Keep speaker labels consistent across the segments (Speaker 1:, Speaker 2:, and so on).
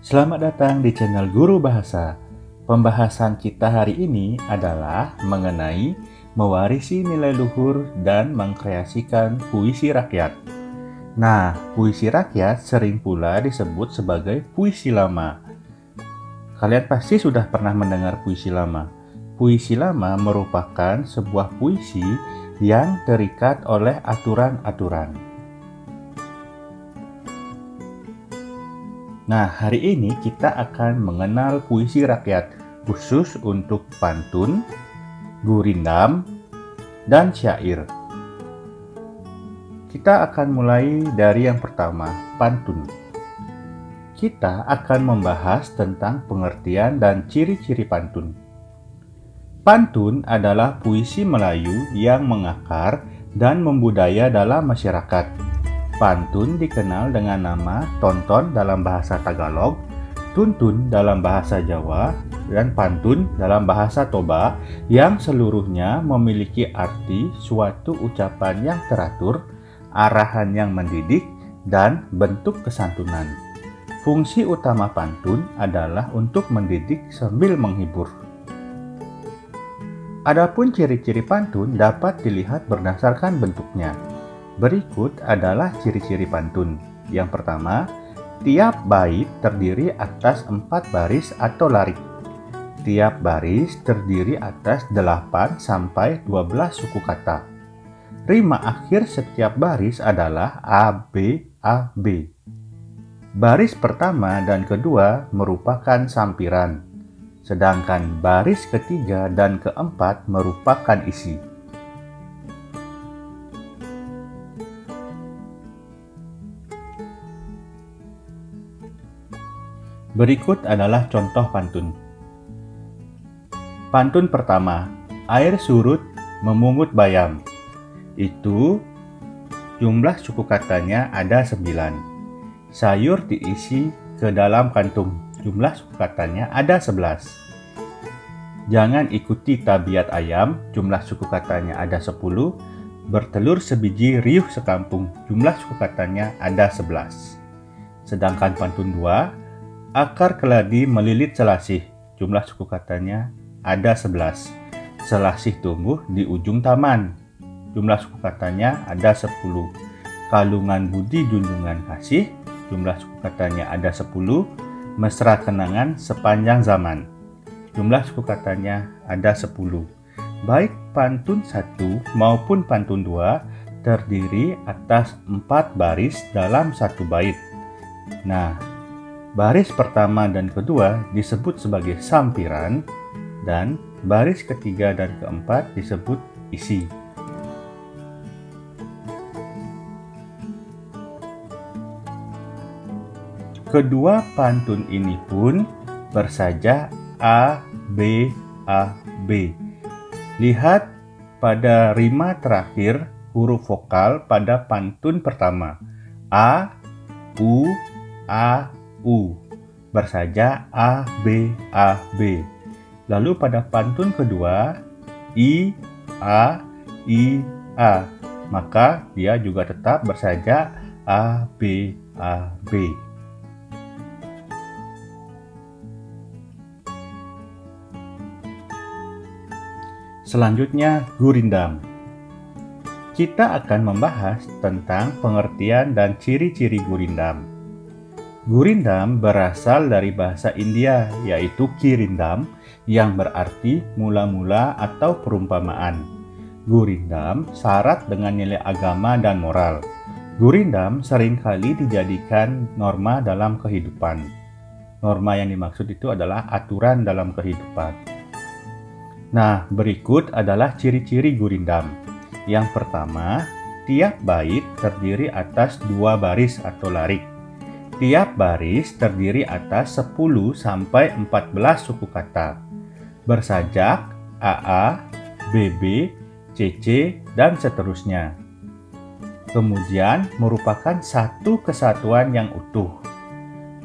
Speaker 1: Selamat datang di channel Guru Bahasa. Pembahasan kita hari ini adalah mengenai mewarisi nilai luhur dan mengkreasikan puisi rakyat. Nah, puisi rakyat sering pula disebut sebagai puisi lama. Kalian pasti sudah pernah mendengar puisi lama. Puisi lama merupakan sebuah puisi yang terikat oleh aturan-aturan. Nah, hari ini kita akan mengenal puisi rakyat khusus untuk pantun, gurindam, dan syair. Kita akan mulai dari yang pertama, pantun. Kita akan membahas tentang pengertian dan ciri-ciri pantun. Pantun adalah puisi Melayu yang mengakar dan membudaya dalam masyarakat. Pantun dikenal dengan nama tonton dalam bahasa Tagalog, tuntun dalam bahasa Jawa, dan pantun dalam bahasa Toba yang seluruhnya memiliki arti suatu ucapan yang teratur, arahan yang mendidik, dan bentuk kesantunan. Fungsi utama pantun adalah untuk mendidik sambil menghibur. Adapun ciri-ciri pantun dapat dilihat berdasarkan bentuknya. Berikut adalah ciri-ciri pantun. Yang pertama, tiap bait terdiri atas 4 baris atau larik. Tiap baris terdiri atas 8 sampai 12 suku kata. Rima akhir setiap baris adalah A, B, A, B. Baris pertama dan kedua merupakan sampiran, sedangkan baris ketiga dan keempat merupakan isi. Berikut adalah contoh pantun. Pantun pertama, air surut memungut bayam. Itu jumlah suku katanya ada 9. Sayur diisi ke dalam kantung. Jumlah suku katanya ada 11. Jangan ikuti tabiat ayam. Jumlah suku katanya ada 10. Bertelur sebiji riuh sekampung. Jumlah suku katanya ada 11. Sedangkan pantun 2, akar keladi melilit selasih. Jumlah suku katanya ada 11. Selasih tumbuh di ujung taman. Jumlah suku katanya ada 10. Kalungan budi junjungan kasih. Jumlah suku katanya ada 10. Mesra kenangan sepanjang zaman. Jumlah suku katanya ada 10. Baik pantun 1 maupun pantun 2 terdiri atas 4 baris dalam satu bait. Nah, baris pertama dan kedua disebut sebagai sampiran, dan baris ketiga dan keempat disebut isi. Kedua pantun ini pun bersaja A, B, A, B. Lihat pada rima terakhir huruf vokal pada pantun pertama. A, U, A, U. Bersaja A, B, A, B. Lalu pada pantun kedua, I, A, I, A. Maka dia juga tetap bersaja A, B, A, B. Selanjutnya, gurindam. Kita akan membahas tentang pengertian dan ciri-ciri gurindam. Gurindam berasal dari bahasa India, yaitu kirindam, yang berarti mula-mula atau perumpamaan. Gurindam syarat dengan nilai agama dan moral. Gurindam seringkali dijadikan norma dalam kehidupan. Norma yang dimaksud itu adalah aturan dalam kehidupan. Nah, berikut adalah ciri-ciri gurindam. Yang pertama, tiap bait terdiri atas 2 baris atau larik. Tiap baris terdiri atas 10 sampai 14 suku kata. Bersajak, AA, BB, CC, dan seterusnya. Kemudian merupakan satu kesatuan yang utuh.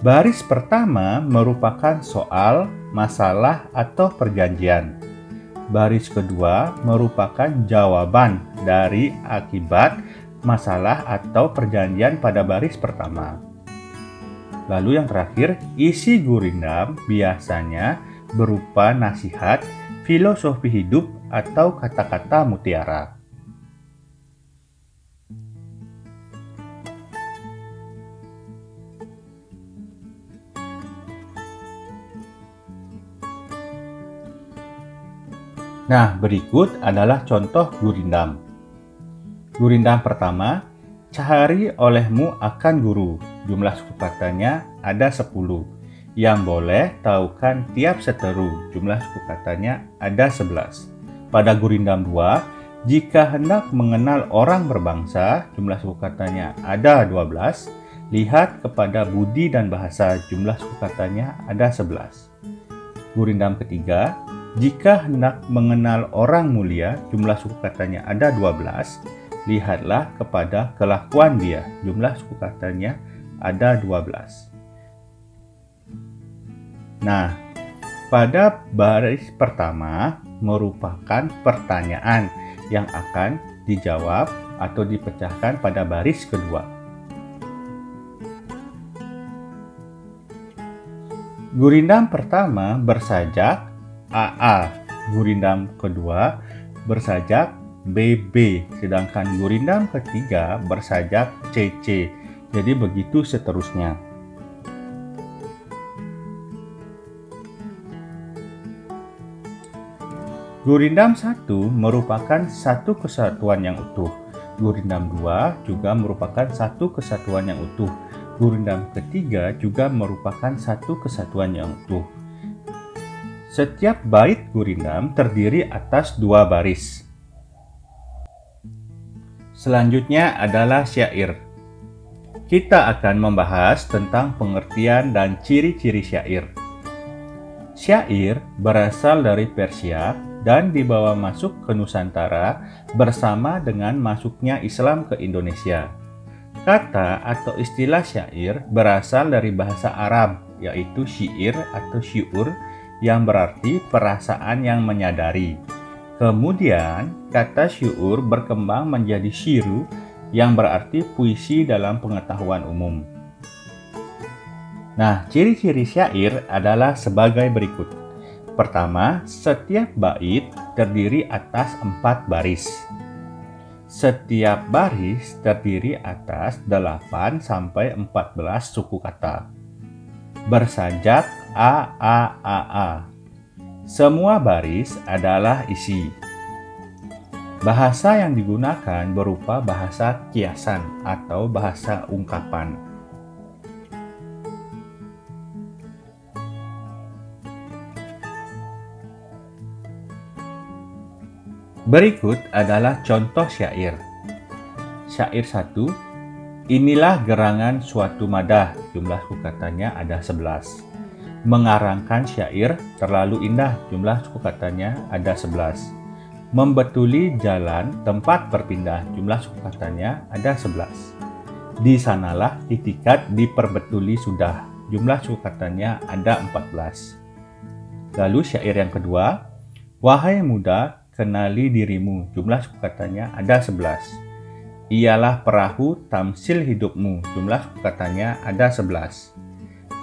Speaker 1: Baris pertama merupakan soal, masalah, atau perjanjian. Baris kedua merupakan jawaban dari akibat, masalah, atau perjanjian pada baris pertama. Lalu yang terakhir, isi gurindam biasanya berupa nasihat, filosofi hidup, atau kata-kata mutiara. Nah, berikut adalah contoh gurindam. Gurindam pertama, cahari olehmu akan guru. Jumlah suku katanya ada 10. Yang boleh taukan tiap seteru. Jumlah suku katanya ada 11. Pada gurindam 2, jika hendak mengenal orang berbangsa, jumlah suku katanya ada 12. Lihat kepada budi dan bahasa, jumlah suku katanya ada 11. Gurindam ketiga, jika hendak mengenal orang mulia, jumlah suku katanya ada 12. Lihatlah kepada kelakuan dia, jumlah suku katanya ada 12. Nah, pada baris pertama merupakan pertanyaan yang akan dijawab atau dipecahkan pada baris kedua. Gurindam pertama bersajak AA, gurindam kedua bersajak BB, sedangkan gurindam ketiga bersajak CC. Jadi begitu seterusnya. Gurindam 1 merupakan satu kesatuan yang utuh. Gurindam 2 juga merupakan satu kesatuan yang utuh. Gurindam ketiga juga merupakan satu kesatuan yang utuh. Setiap bait gurindam terdiri atas 2 baris. Selanjutnya adalah syair. Kita akan membahas tentang pengertian dan ciri-ciri syair. Syair berasal dari Persia dan dibawa masuk ke Nusantara bersama dengan masuknya Islam ke Indonesia. Kata atau istilah syair berasal dari bahasa Arab, yaitu syair atau syu'ur, yang berarti perasaan yang menyadari. Kemudian, kata syu'ur berkembang menjadi syiru, yang berarti puisi dalam pengetahuan umum. Nah, ciri-ciri syair adalah sebagai berikut. Pertama, setiap bait terdiri atas 4 baris. Setiap baris terdiri atas 8 sampai 14 suku kata. Bersajak A. Semua baris adalah isi. Bahasa yang digunakan berupa bahasa kiasan atau bahasa ungkapan. Berikut adalah contoh syair. Syair 1, inilah gerangan suatu madah, jumlah suku katanya ada 11. Mengarangkan syair terlalu indah, jumlah suku katanya ada 11. Membetuli jalan tempat berpindah, jumlah suku katanya ada 11. Di sanalah itikat diperbetuli sudah, jumlah suku katanya ada 14. Lalu syair yang kedua, wahai muda, kenali dirimu, jumlah suku katanya ada 11. Ialah perahu tamsil hidupmu, jumlah suku katanya ada 11.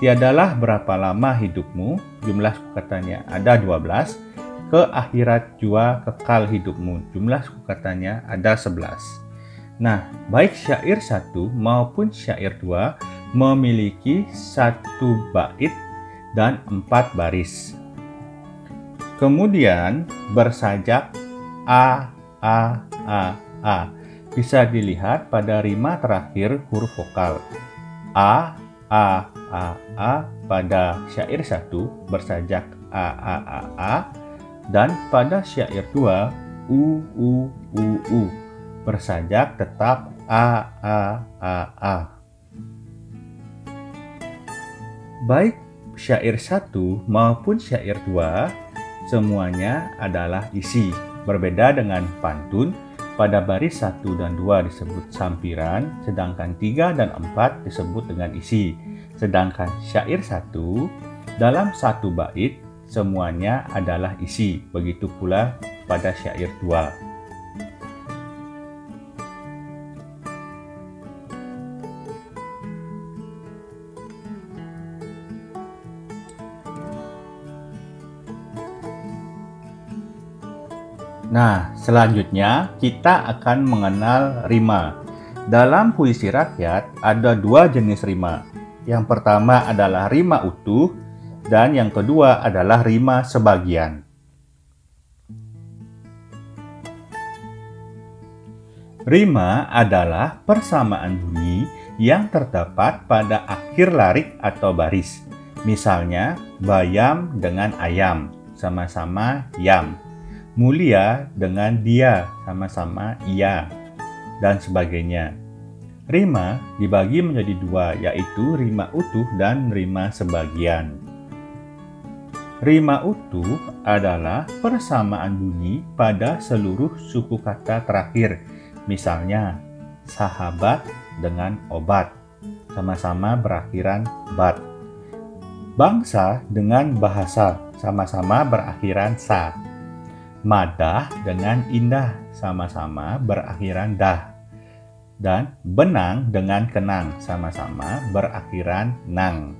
Speaker 1: Tiadalah berapa lama hidupmu, jumlah suku katanya ada 12. Ke akhirat jua kekal hidupmu, jumlah suku katanya ada 11. Nah, baik syair 1 maupun syair 2 memiliki 1 bait dan 4 baris. Kemudian bersajak A bisa dilihat pada rima terakhir huruf vokal. A pada syair 1 bersajak A dan pada syair 2 U bersajak tetap A. Baik syair 1 maupun syair 2 semuanya adalah isi. Berbeda dengan pantun, pada baris 1 dan 2 disebut sampiran, sedangkan 3 dan 4 disebut dengan isi. Sedangkan syair 1 dalam 1 bait semuanya adalah isi. Begitu pula pada syair 2. Nah, selanjutnya kita akan mengenal rima. Dalam puisi rakyat ada dua jenis rima. Yang pertama adalah rima utuh dan yang kedua adalah rima sebagian. Rima adalah persamaan bunyi yang terdapat pada akhir larik atau baris. Misalnya, bayam dengan ayam, sama-sama yam. Mulia dengan dia, sama-sama iya, dan sebagainya. Rima dibagi menjadi dua, yaitu rima utuh dan rima sebagian. Rima utuh adalah persamaan bunyi pada seluruh suku kata terakhir. Misalnya, sahabat dengan obat, sama-sama berakhiran bat. Bangsa dengan bahasa, sama-sama berakhiran sa. Madah dengan indah, sama-sama berakhiran dah. Dan benang dengan kenang, sama-sama berakhiran nang.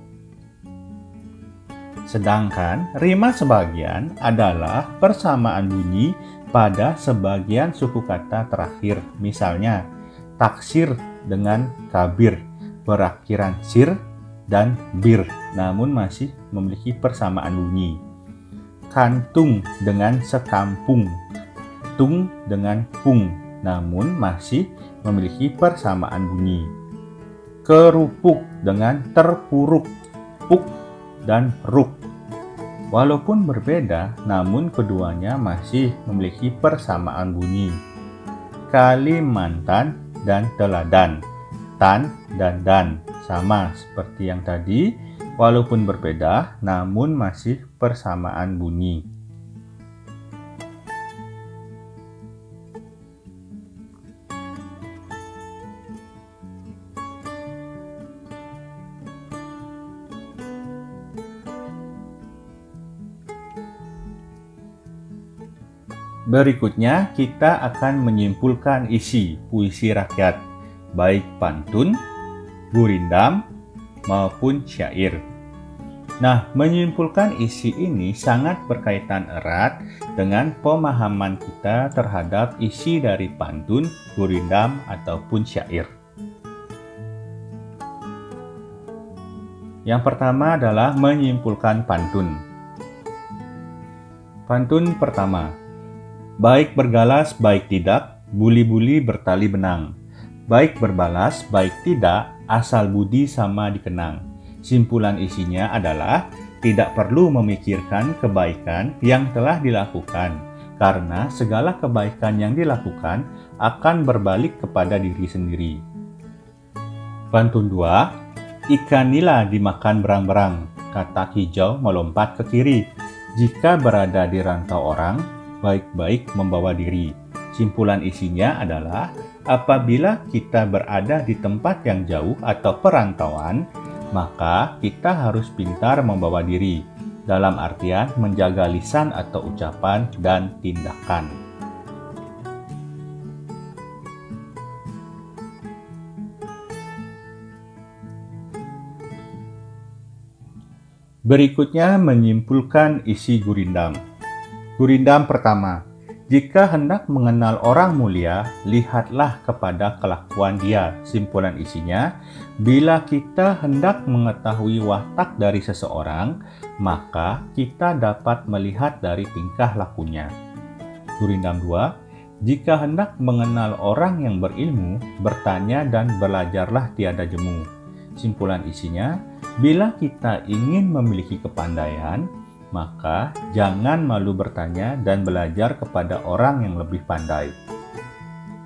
Speaker 1: Sedangkan rima sebagian adalah persamaan bunyi pada sebagian suku kata terakhir. Misalnya, taksir dengan kabir, berakhiran sir dan bir, namun masih memiliki persamaan bunyi. Kantung dengan sekampung, tung dengan pung, namun masih memiliki persamaan bunyi. Kerupuk dengan terpuruk, puk dan ruk. Walaupun berbeda, namun keduanya masih memiliki persamaan bunyi. Kalimantan dan teladan, tan dan dan, sama seperti yang tadi, walaupun berbeda, namun masih persamaan bunyi. Berikutnya kita akan menyimpulkan isi puisi rakyat, baik pantun, gurindam, maupun syair. Nah, menyimpulkan isi ini sangat berkaitan erat dengan pemahaman kita terhadap isi dari pantun, gurindam, ataupun syair. Yang pertama adalah menyimpulkan pantun. Pantun pertama. Baik bergalas, baik tidak, buli-buli bertali benang. Baik berbalas, baik tidak, asal budi sama dikenang. Simpulan isinya adalah tidak perlu memikirkan kebaikan yang telah dilakukan, karena segala kebaikan yang dilakukan akan berbalik kepada diri sendiri. Pantun 2. Ikan nila dimakan berang-berang, katak hijau melompat ke kiri. Jika berada di rantau orang, baik-baik membawa diri. Simpulan isinya adalah apabila kita berada di tempat yang jauh atau perantauan, maka kita harus pintar membawa diri, dalam artian menjaga lisan atau ucapan dan tindakan. Berikutnya menyimpulkan isi gurindam. Gurindam pertama, jika hendak mengenal orang mulia, lihatlah kepada kelakuan dia. Simpulan isinya, bila kita hendak mengetahui watak dari seseorang, maka kita dapat melihat dari tingkah lakunya. Gurindam 2, jika hendak mengenal orang yang berilmu, bertanya dan belajarlah tiada jemu. Simpulan isinya, bila kita ingin memiliki kepandaian, maka jangan malu bertanya dan belajar kepada orang yang lebih pandai.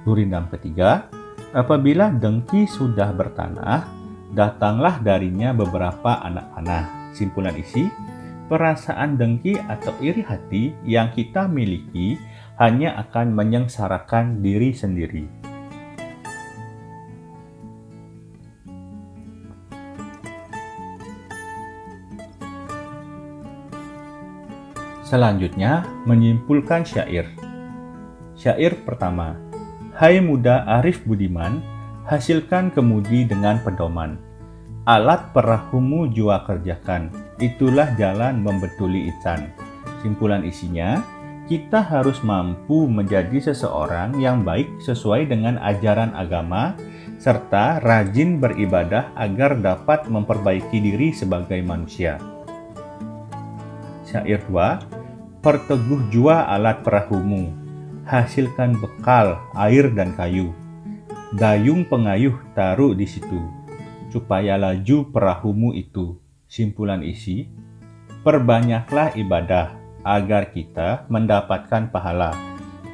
Speaker 1: Gurindam ketiga, apabila dengki sudah bertanah, datanglah darinya beberapa anak panah. Simpulan isi, perasaan dengki atau iri hati yang kita miliki hanya akan menyengsarakan diri sendiri. Selanjutnya, menyimpulkan syair. Syair pertama. Hai muda arif budiman, hasilkan kemudi dengan pedoman. Alat perahumu jua kerjakan, itulah jalan membetuli ican. Simpulan isinya, kita harus mampu menjadi seseorang yang baik sesuai dengan ajaran agama, serta rajin beribadah agar dapat memperbaiki diri sebagai manusia. Syair 2. Perteguh jua alat perahumu, hasilkan bekal, air dan kayu. Dayung pengayuh taruh di situ, supaya laju perahumu itu. Simpulan isi, perbanyaklah ibadah, agar kita mendapatkan pahala,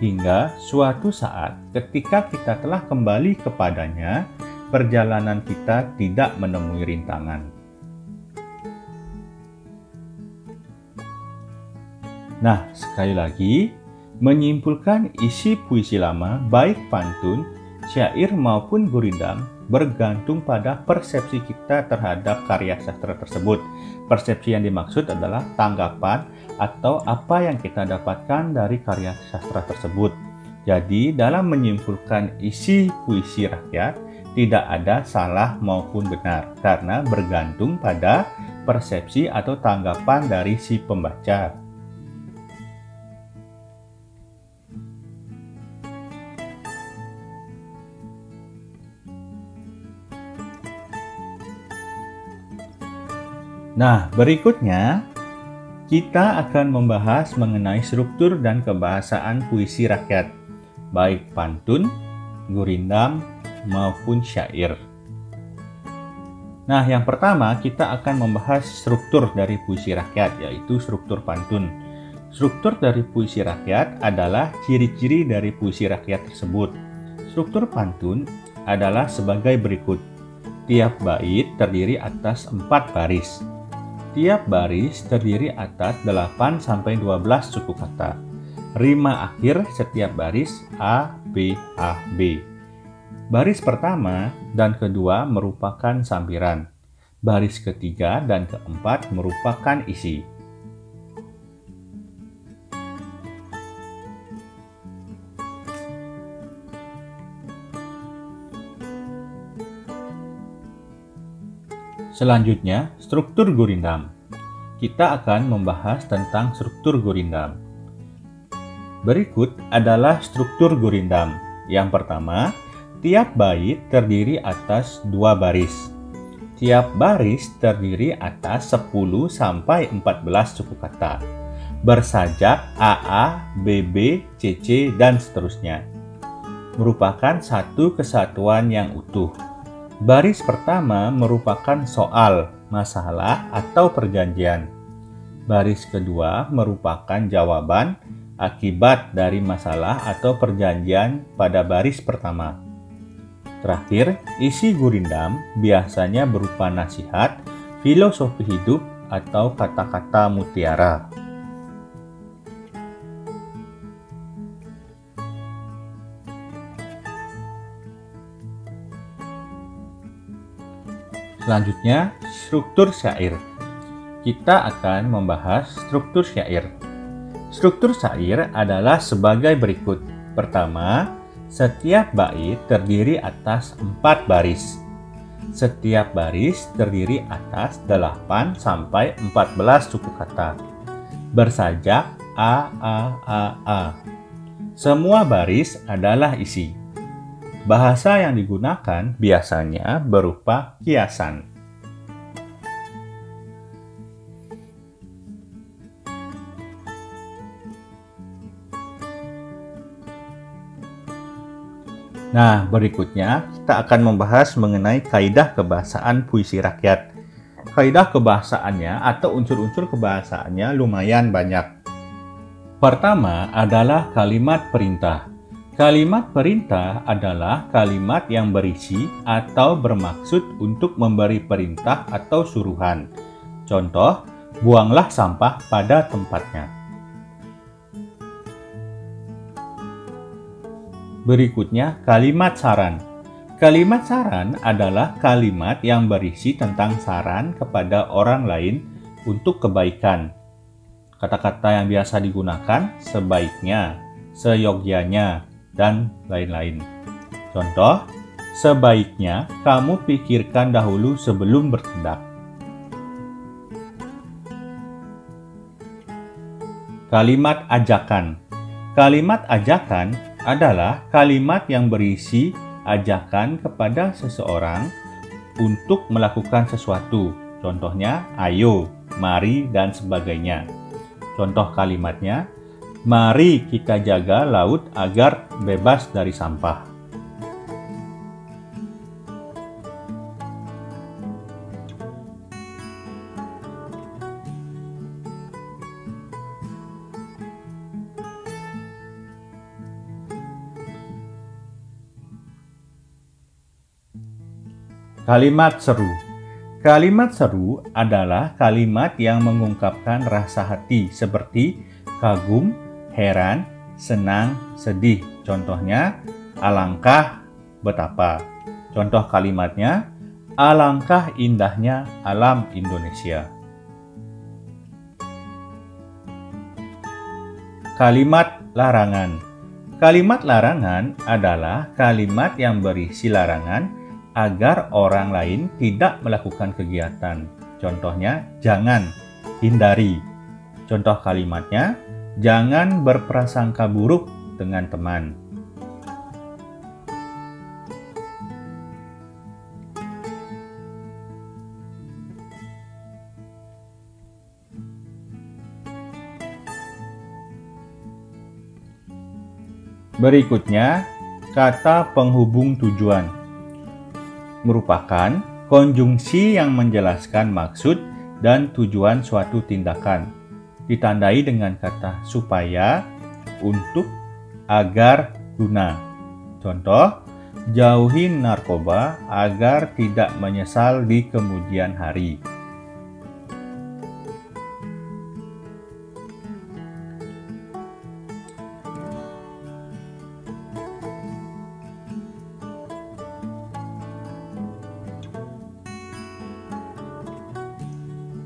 Speaker 1: hingga suatu saat ketika kita telah kembali kepadanya, perjalanan kita tidak menemui rintangan. Nah, sekali lagi, menyimpulkan isi puisi lama, baik pantun, syair maupun gurindam, bergantung pada persepsi kita terhadap karya sastra tersebut. Persepsi yang dimaksud adalah tanggapan atau apa yang kita dapatkan dari karya sastra tersebut. Jadi, dalam menyimpulkan isi puisi rakyat, tidak ada salah maupun benar, karena bergantung pada persepsi atau tanggapan dari si pembaca. Nah, berikutnya kita akan membahas mengenai struktur dan kebahasaan puisi rakyat, baik pantun, gurindam, maupun syair. Nah, yang pertama kita akan membahas struktur dari puisi rakyat, yaitu struktur pantun. Struktur dari puisi rakyat adalah ciri-ciri dari puisi rakyat tersebut. Struktur pantun adalah sebagai berikut. Tiap bait terdiri atas 4 baris. Tiap baris terdiri atas 8-12 suku kata. Rima akhir setiap baris A, B, A, B. Baris pertama dan kedua merupakan sambiran. Baris ketiga dan keempat merupakan isi. Selanjutnya, struktur gurindam. Kita akan membahas tentang struktur gurindam. Berikut adalah struktur gurindam. Yang pertama, tiap bait terdiri atas 2 baris. Tiap baris terdiri atas 10-14 suku kata. Bersajak AA, BB, CC, dan seterusnya. Merupakan satu kesatuan yang utuh. Baris pertama merupakan soal, masalah, atau perjanjian. Baris kedua merupakan jawaban akibat dari masalah atau perjanjian pada baris pertama. Terakhir, isi gurindam biasanya berupa nasihat, filosofi hidup, atau kata-kata mutiara. Selanjutnya, struktur syair. Kita akan membahas struktur syair. Struktur syair adalah sebagai berikut. Pertama, setiap bait terdiri atas 4 baris. Setiap baris terdiri atas 8-14 suku kata. Bersajak A, A, A, A. Semua baris adalah isi. Bahasa yang digunakan biasanya berupa kiasan. Nah, berikutnya kita akan membahas mengenai kaidah kebahasaan puisi rakyat. Kaidah kebahasaannya atau unsur-unsur kebahasaannya lumayan banyak. Pertama adalah kalimat perintah. Kalimat perintah adalah kalimat yang berisi atau bermaksud untuk memberi perintah atau suruhan. Contoh, buanglah sampah pada tempatnya. Berikutnya, kalimat saran. Kalimat saran adalah kalimat yang berisi tentang saran kepada orang lain untuk kebaikan. Kata-kata yang biasa digunakan sebaiknya, seyogyanya, dan lain-lain. Contoh, sebaiknya kamu pikirkan dahulu sebelum bertindak. Kalimat ajakan. Kalimat ajakan adalah kalimat yang berisi ajakan kepada seseorang untuk melakukan sesuatu. Contohnya, ayo, mari, dan sebagainya. Contoh kalimatnya, mari kita jaga laut agar bebas dari sampah. Kalimat seru. Kalimat seru adalah kalimat yang mengungkapkan rasa hati seperti kagum, heran, senang, sedih. Contohnya, alangkah, betapa. Contoh kalimatnya, alangkah indahnya alam Indonesia. Kalimat larangan. Kalimat larangan adalah kalimat yang berisi larangan agar orang lain tidak melakukan kegiatan. Contohnya, jangan, hindari. Contoh kalimatnya, jangan berprasangka buruk dengan teman. Berikutnya, kata penghubung tujuan merupakan konjungsi yang menjelaskan maksud dan tujuan suatu tindakan. Ditandai dengan kata supaya, untuk, agar, guna. Contoh, jauhi narkoba agar tidak menyesal di kemudian hari.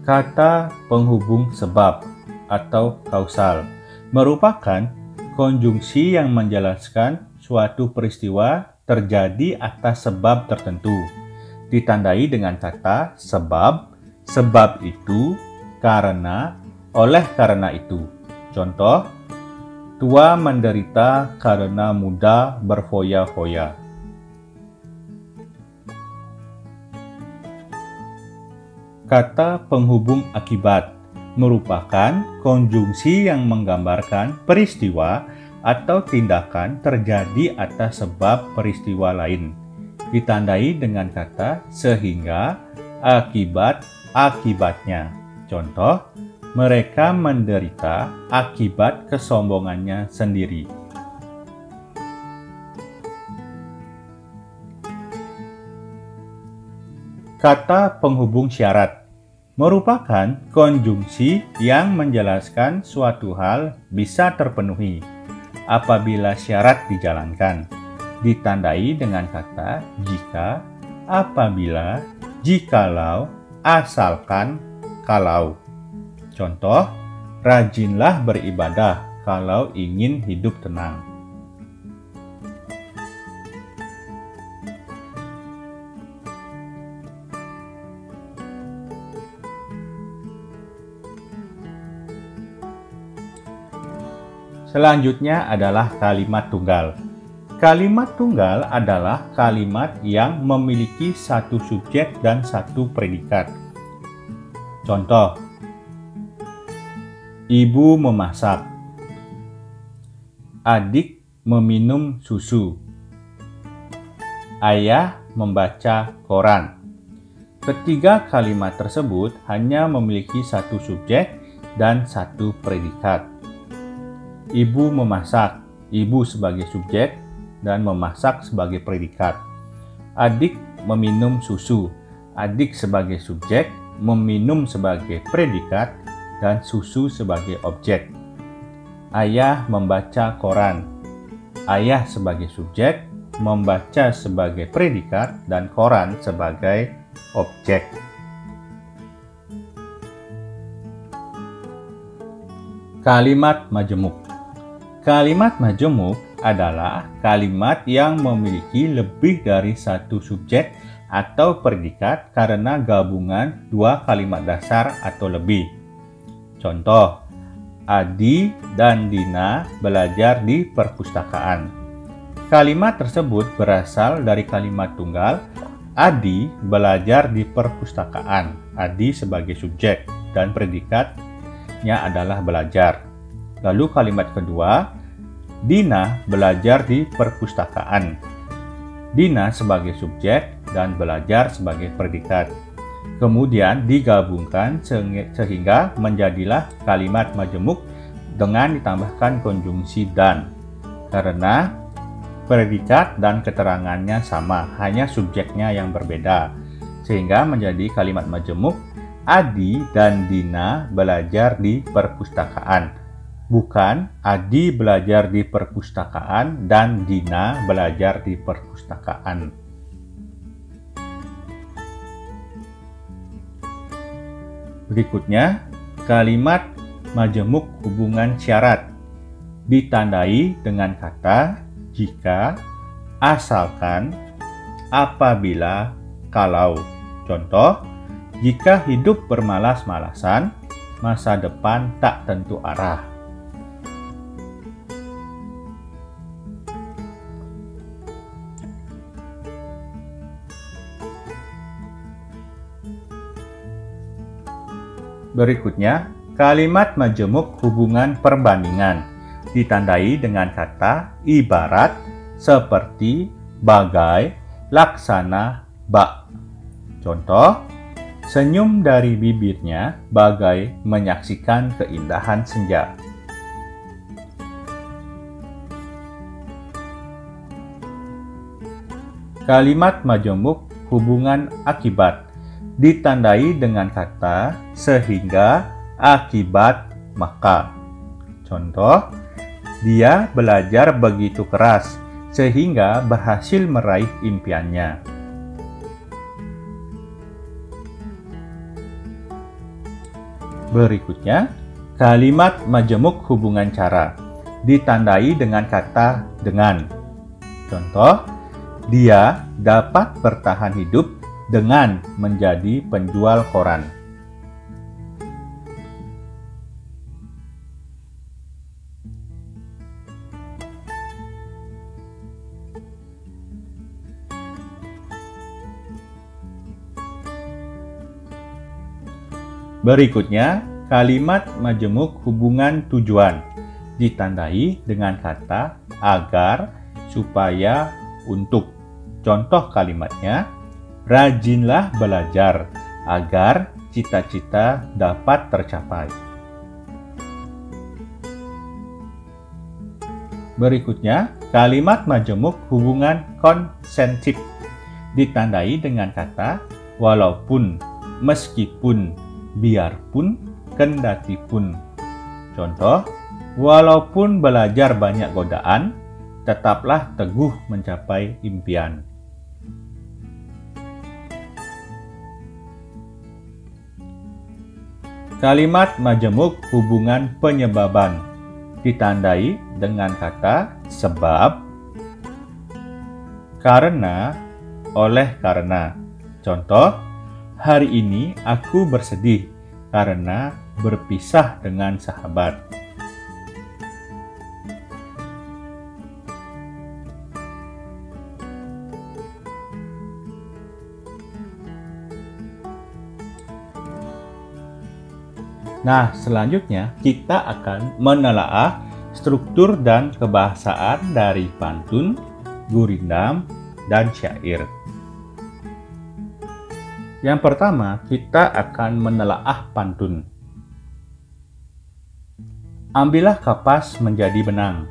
Speaker 1: Kata penghubung sebab atau kausal merupakan konjungsi yang menjelaskan suatu peristiwa terjadi atas sebab tertentu. Ditandai dengan kata sebab, sebab itu, karena, oleh karena itu. Contoh, tua menderita karena muda berfoya-foya. Kata penghubung akibat merupakan konjungsi yang menggambarkan peristiwa atau tindakan terjadi atas sebab peristiwa lain. Ditandai dengan kata sehingga, akibat, akibatnya. Contoh, mereka menderita akibat kesombongannya sendiri. Kata penghubung syarat merupakan konjungsi yang menjelaskan suatu hal bisa terpenuhi apabila syarat dijalankan. Ditandai dengan kata jika, apabila, jikalau, asalkan, kalau. Contoh, rajinlah beribadah kalau ingin hidup tenang. Selanjutnya adalah kalimat tunggal. Kalimat tunggal adalah kalimat yang memiliki satu subjek dan satu predikat. Contoh, ibu memasak, adik meminum susu, ayah membaca koran. Ketiga kalimat tersebut hanya memiliki satu subjek dan satu predikat. Ibu memasak, ibu sebagai subjek dan memasak sebagai predikat. Adik meminum susu, adik sebagai subjek, meminum sebagai predikat, dan susu sebagai objek. Ayah membaca koran, ayah sebagai subjek, membaca sebagai predikat, dan koran sebagai objek. Kalimat majemuk. Kalimat majemuk adalah kalimat yang memiliki lebih dari satu subjek atau predikat karena gabungan dua kalimat dasar atau lebih. Contoh, Adi dan Dina belajar di perpustakaan. Kalimat tersebut berasal dari kalimat tunggal Adi belajar di perpustakaan. Adi sebagai subjek dan predikatnya adalah belajar. Lalu kalimat kedua, Dina belajar di perpustakaan. Dina sebagai subjek dan belajar sebagai predikat. Kemudian digabungkan sehingga menjadilah kalimat majemuk dengan ditambahkan konjungsi dan. Karena predikat dan keterangannya sama, hanya subjeknya yang berbeda. Sehingga menjadi kalimat majemuk, Adi dan Dina belajar di perpustakaan. Bukan Adi belajar di perpustakaan dan Dina belajar di perpustakaan. Berikutnya, kalimat majemuk hubungan syarat ditandai dengan kata jika, asalkan, apabila, kalau. Contoh, jika hidup bermalas-malasan, masa depan tak tentu arah. Berikutnya, kalimat majemuk hubungan perbandingan ditandai dengan kata ibarat, seperti, bagai, laksana, bak. Contoh, senyum dari bibirnya bagai menyaksikan keindahan senja. Kalimat majemuk hubungan akibat ditandai dengan kata sehingga, akibat, maka. Contoh, dia belajar begitu keras sehingga berhasil meraih impiannya. Berikutnya, kalimat majemuk hubungan cara ditandai dengan kata dengan. Contoh, dia dapat bertahan hidup dengan menjadi penjual koran. Berikutnya, kalimat majemuk hubungan tujuan ditandai dengan kata agar, supaya, untuk. Contoh kalimatnya, rajinlah belajar agar cita-cita dapat tercapai. Berikutnya, kalimat majemuk hubungan konsensif ditandai dengan kata walaupun, meskipun, biarpun, kendatipun. Contoh, walaupun belajar banyak godaan, tetaplah teguh mencapai impian. Kalimat majemuk hubungan penyebaban ditandai dengan kata sebab, karena, oleh karena. Contoh, hari ini aku bersedih karena berpisah dengan sahabat. Nah, selanjutnya kita akan menelaah struktur dan kebahasaan dari pantun, gurindam, dan syair. Yang pertama, kita akan menelaah pantun. Ambillah kapas menjadi benang,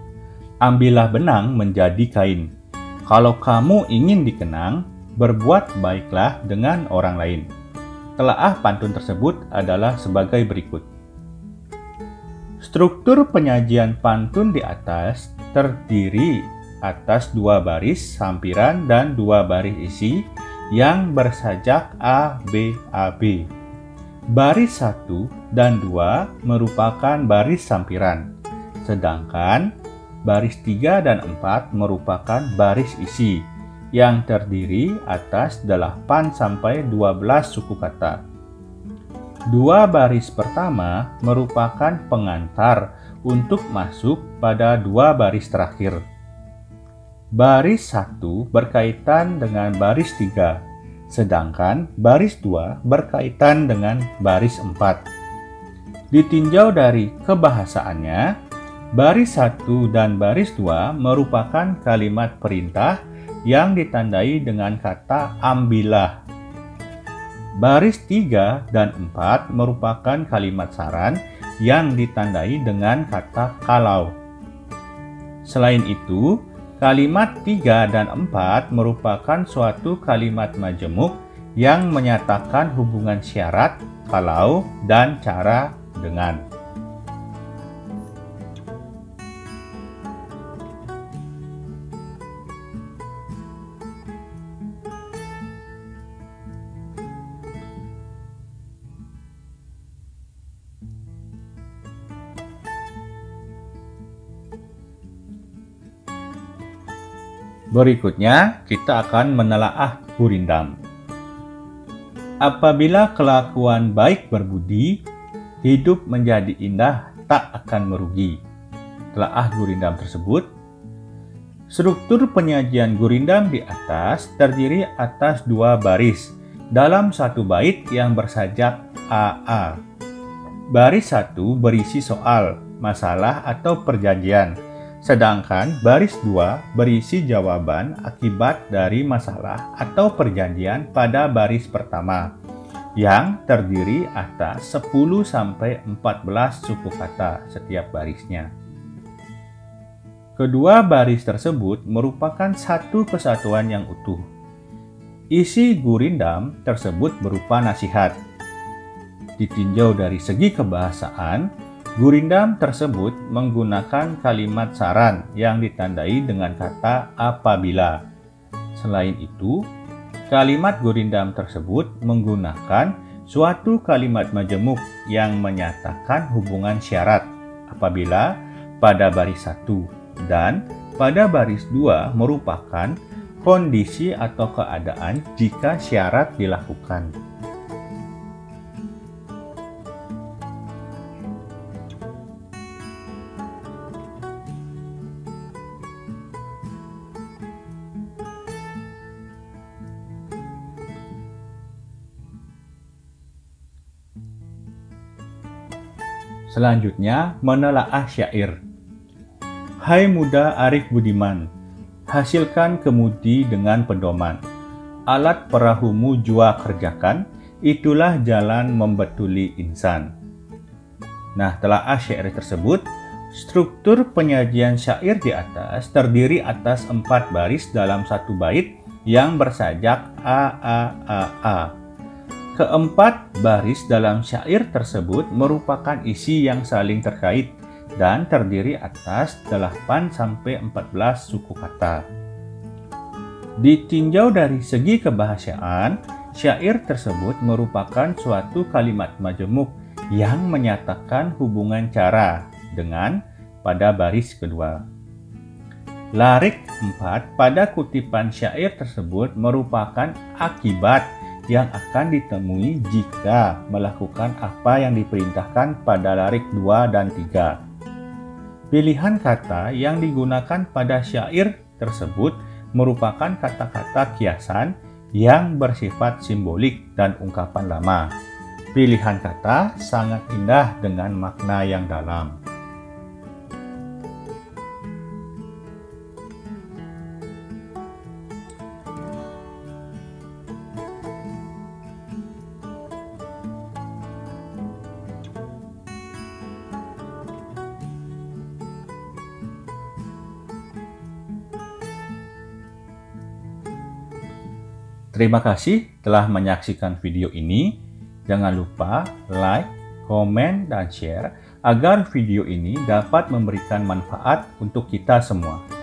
Speaker 1: ambillah benang menjadi kain. Kalau kamu ingin dikenang, berbuat baiklah dengan orang lain. Telaah pantun tersebut adalah sebagai berikut. Struktur penyajian pantun di atas terdiri atas 2 baris sampiran dan 2 baris isi yang bersajak A, B, A, B. Baris 1 dan 2 merupakan baris sampiran, sedangkan baris 3 dan 4 merupakan baris isi yang terdiri atas 8 sampai 12 suku kata. Dua baris pertama merupakan pengantar untuk masuk pada dua baris terakhir. Baris 1 berkaitan dengan baris 3, sedangkan baris 2 berkaitan dengan baris 4. Ditinjau dari kebahasaannya, baris 1 dan baris 2 merupakan kalimat perintah yang ditandai dengan kata ambillah. Baris 3 dan 4 merupakan kalimat saran yang ditandai dengan kata kalau. Selain itu, kalimat 3 dan 4 merupakan suatu kalimat majemuk yang menyatakan hubungan syarat, kalau, dan cara dengan. Berikutnya, kita akan menelaah gurindam. Apabila kelakuan baik berbudi, hidup menjadi indah tak akan merugi. Telaah gurindam tersebut. Struktur penyajian gurindam di atas terdiri atas dua baris dalam satu bait yang bersajak AA. Baris 1 berisi soal, masalah atau perjanjian. Sedangkan baris 2 berisi jawaban akibat dari masalah atau perjanjian pada baris pertama yang terdiri atas 10-14 suku kata setiap barisnya. Kedua baris tersebut merupakan satu kesatuan yang utuh. Isi gurindam tersebut berupa nasihat. Ditinjau dari segi kebahasaan, gurindam tersebut menggunakan kalimat saran yang ditandai dengan kata apabila. Selain itu, kalimat gurindam tersebut menggunakan suatu kalimat majemuk yang menyatakan hubungan syarat apabila pada baris 1 dan pada baris 2 merupakan kondisi atau keadaan jika syarat dilakukan. Selanjutnya, menelaah syair. Hai muda arif budiman, hasilkan kemudi dengan pedoman. Alat perahumu jua kerjakan, itulah jalan membetuli insan. Nah, telaah syair tersebut. Struktur penyajian syair di atas terdiri atas 4 baris dalam satu bait yang bersajak A. Keempat baris dalam syair tersebut merupakan isi yang saling terkait dan terdiri atas 8-14 suku kata. Ditinjau dari segi kebahasaan, syair tersebut merupakan suatu kalimat majemuk yang menyatakan hubungan cara dengan pada baris kedua. Larik 4 pada kutipan syair tersebut merupakan akibat yang akan ditemui jika melakukan apa yang diperintahkan pada larik 2 dan 3. Pilihan kata yang digunakan pada syair tersebut merupakan kata-kata kiasan yang bersifat simbolik dan ungkapan lama. Pilihan kata sangat indah dengan makna yang dalam. Terima kasih telah menyaksikan video ini. Jangan lupa like, komen, dan share agar video ini dapat memberikan manfaat untuk kita semua.